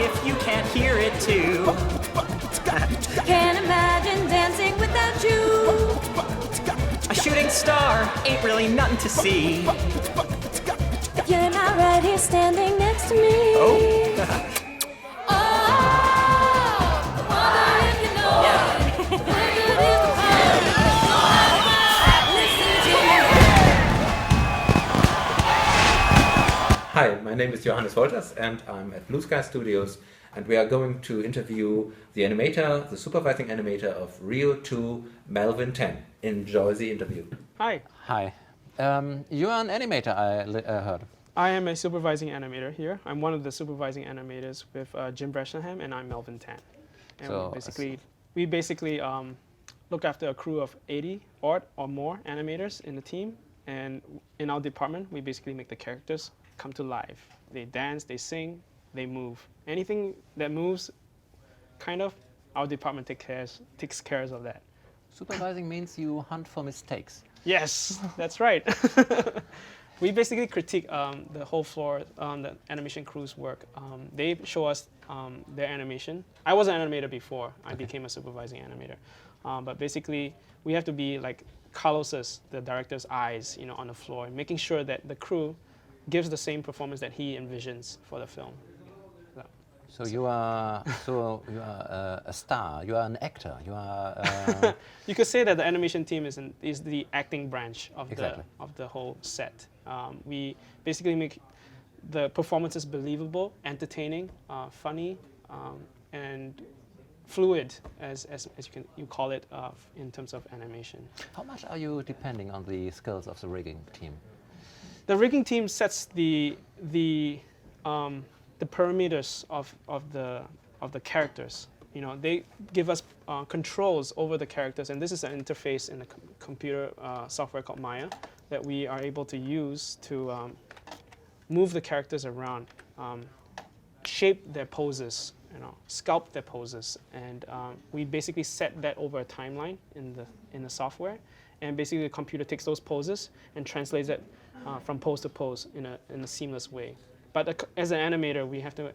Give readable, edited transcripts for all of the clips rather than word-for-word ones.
if you can't hear it too. Can't imagine dancing without you. A shooting star ain't really nothing to see. If you're not right here standing next to me. Oh. Hi, my name is Johannes and I'm at Blue Sky Studios, and we are going to interview the animator, the supervising animator of RIO 2, Melvin Tan. Enjoy the interview. Hi. Hi. You are an animator, I heard. I am a supervising animator here. I'm one of the supervising animators with Jim Breshenham, and I'm Melvin Tan. And So, we basically look after a crew of 80 or more animators in the team. And in our department, we basically make the characters come to life. They dance, they sing, they move. Anything that moves, our department takes care of that. Supervising means you hunt for mistakes. Yes, that's right. We basically critique the whole floor, the animation crew's work. They show us their animation. I was an animator before I became a supervising animator. But basically, we have to be like Carlos's, the director's eyes, on the floor, making sure that the crew gives the same performance that he envisions for the film. So you are a star. You are an actor. You are. You could say that the animation team is the acting branch of Exactly. the whole set. We basically make the performances believable, entertaining, funny, and fluid, as you call it, in terms of animation. How much are you depending on the skills of the rigging team? The rigging team sets the parameters of the characters. They give us controls over the characters, and this is an interface in the computer software called Maya that we are able to use to move the characters around, shape their poses, sculpt their poses, and we basically set that over a timeline in the software, and basically the computer takes those poses and translates it from pose to pose in a seamless way. But as an animator, we have to,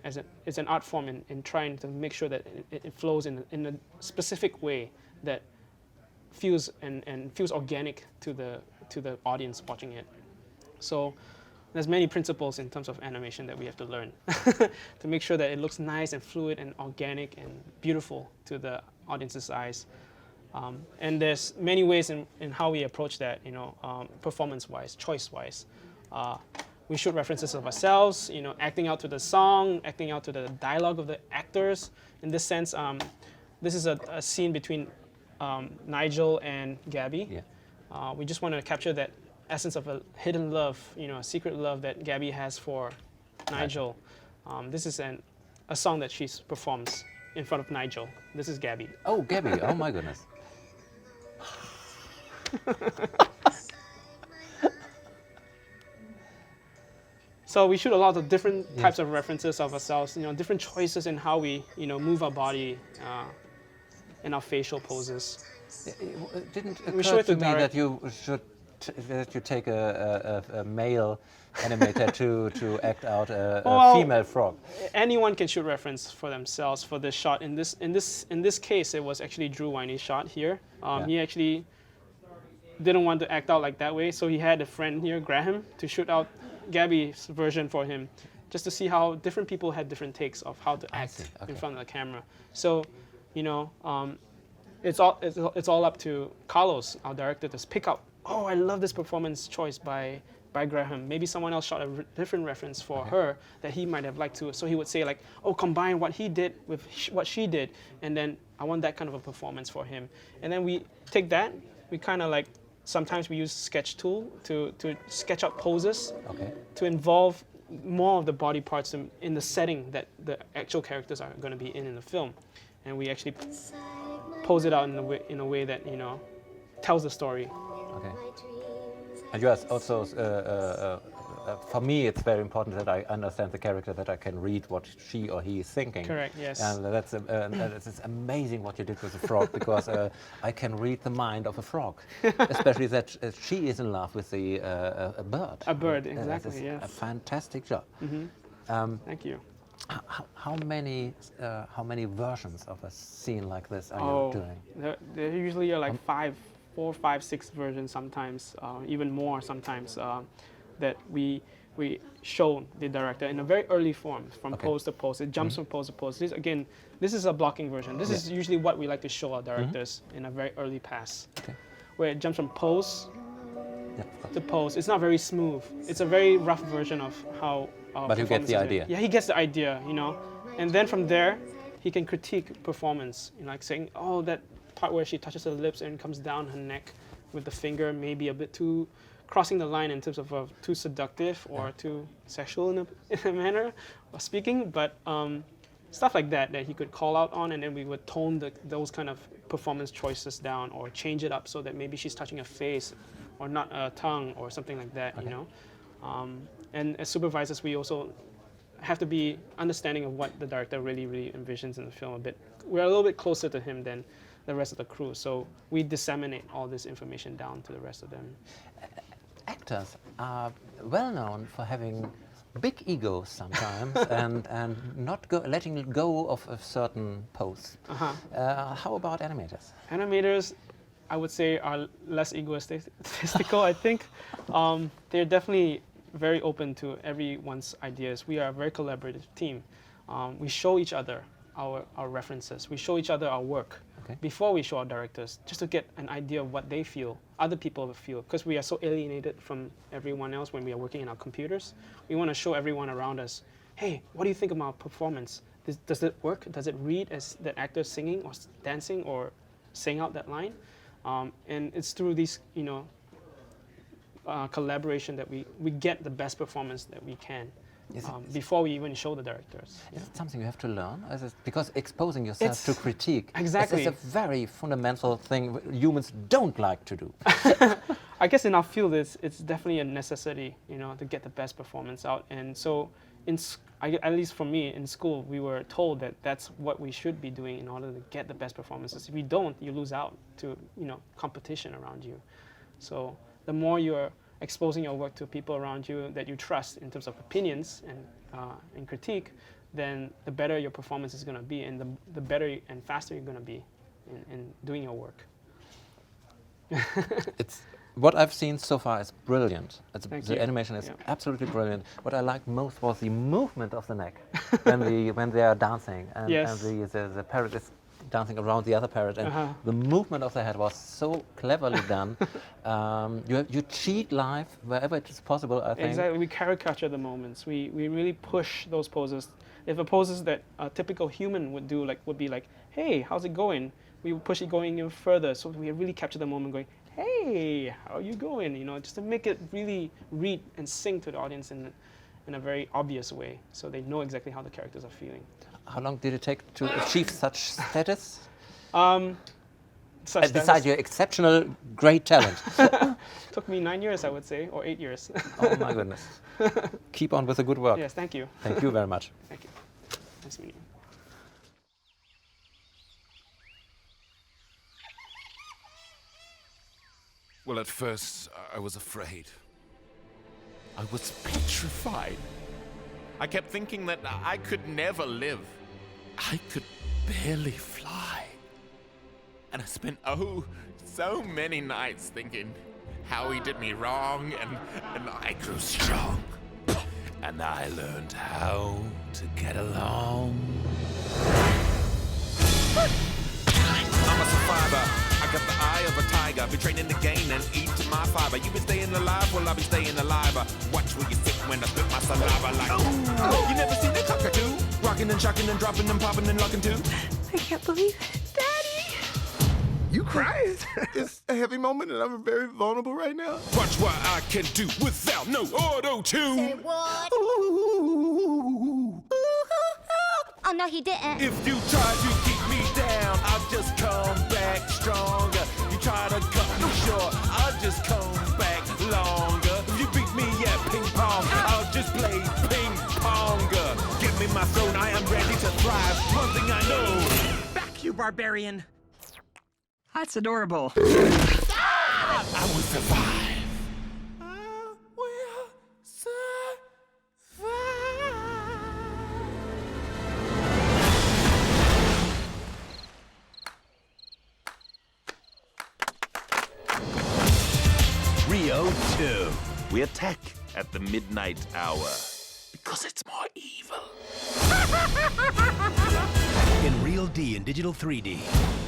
it's an art form in trying to make sure that it flows in a specific way that feels and feels organic to the audience watching it. So there's many principles in terms of animation that we have to learn to make sure that it looks nice and fluid and organic and beautiful to the audience's eyes. And there's many ways in how we approach that, performance-wise, choice-wise. We shoot references of ourselves, acting out to the song, acting out to the dialogue of the actors. In this sense, this is a scene between Nigel and Gabby. Yeah. We just want to capture that essence of a hidden love, a secret love that Gabby has for Nigel. This is a song that she performs in front of Nigel. This is Gabby. Oh, Gabby! Oh my goodness. So we shoot a lot of different types of references of ourselves, different choices in how we, move our body and our facial poses. It didn't We show occur it to to me that you take a male animator to act out a female frog. Anyone can shoot reference for themselves for this shot. In this case, it was actually Drew Winey's shot here. He actually didn't want to act out like that way, so he had a friend here, Graham, to shoot out Gabby's version for him, just to see how different people had different takes of how to act in front of the camera. So, it's all up to Carlos, our director, to pick up. Oh, I love this performance choice by Graham. Maybe someone else shot a different reference for her that he might have liked to. So he would say like, oh, combine what he did with what she did, and then I want that kind of a performance for him. And then we take that, we kind of like. Sometimes we use sketch tool to sketch out poses to involve more of the body parts in the setting that the actual characters are going to be in the film, and we actually pose it out in a way that tells the story. Okay. And you are also, for me, it's very important that I understand the character, that I can read what she or he is thinking. Correct. Yes. And it's amazing what you did with the frog, because I can read the mind of a frog, especially that she is in love with the a bird. A bird, exactly. That's yes. a fantastic job. Mm-hmm. Thank you. How many versions of a scene like this are you doing? There usually are like 4, 5, 6 versions sometimes, even more sometimes, that we show the director in a very early form, from pose to pose. It jumps from pose to pose. This is a blocking version. This is usually what we like to show our directors in a very early pass, where it jumps from pose to pose. It's not very smooth. It's a very rough version of how. But you get the idea. Yeah, he gets the idea, you know, and then from there, he can critique performance, you know, like saying, oh, that part where she touches her lips and comes down her neck with the finger, maybe a bit too. Crossing the line in terms of too seductive or too sexual in a manner of speaking, but stuff like that he could call out on, and then we would tone those kind of performance choices down or change it up so that maybe she's touching a face or not a tongue or something like that, you know. And as supervisors, we also have to be understanding of what the director really envisions in the film a bit. We're a little bit closer to him than the rest of the crew, so we disseminate all this information down to the rest of them. Actors are well known for having big egos sometimes and not letting go of a certain pose. How about animators? Animators, I would say, are less egotistical, I think. They're definitely very open to everyone's ideas. We are a very collaborative team. We show each other our references. We show each other our work before we show our directors, just to get an idea of what they feel, other people feel, because we are so alienated from everyone else when we are working in our computers. We want to show everyone around us, hey, what do you think of my performance? Does it work? Does it read as the actor singing or dancing or saying out that line? And it's through these, you know, collaboration that we get the best performance that we can. Before we even show the directors. Is it something you have to learn? Because exposing yourself to critique is a very fundamental thing humans don't like to do. I guess in our field, it's definitely a necessity, you know, to get the best performance out. And so, at least for me, in school, we were told that that's what we should be doing in order to get the best performances. If you don't, you lose out to, you know, competition around you. So the more you're exposing your work to people around you that you trust in terms of opinions and critique, then the better your performance is going to be, and the better and faster you're going to be in doing your work. What I've seen so far is brilliant. The animation is absolutely brilliant. What I liked most was the movement of the neck when they are dancing, and the parrot is dancing around the other parrot, and the movement of the head was so cleverly done. You cheat live wherever it is possible, I think. Exactly, we caricature the moments. We really push those poses. If a poses that a typical human would do, would be like, hey, how's it going? We would push it going even further, so we really capture the moment going, hey, how are you going? You know, just to make it really read and sing to the audience in a very obvious way, so they know exactly how the characters are feeling. How long did it take to achieve such status? Besides your exceptional, great talent. Took me 9 years, I would say, or 8 years. Oh my goodness. Keep on with the good work. Yes, thank you. Thank you very much. Thank you. Nice meeting you. Well, at first, I was afraid. I was petrified. I kept thinking that I could never live. I could barely fly. And I spent, so many nights thinking how he did me wrong, and I grew strong. And I learned how to get along. I'm a survivor. I got the eye of a tiger. Been training to gain and eat my fiber. You been staying alive, well, I'll be staying alive. Watch where you sit when I spit my saliva like, you never seen a cockatoo? Rocking and shocking and dropping and popping and locking too. I can't believe it. Daddy! You crying? It's a heavy moment and I'm very vulnerable right now. Watch what I can do without no auto-tune. Say what? Ooh. Oh, no, he didn't. If you try to keep me down, I'll just come back stronger. You try to cut me short, I'll just come back longer. If you beat me at ping pong, I'll just play ping ponger. Give me my throne, I am ready to thrive. One thing I know. Back, you barbarian. That's adorable. I will survive. I will survive. 2. We attack at the midnight hour because it's more evil. In Real D and Digital 3D.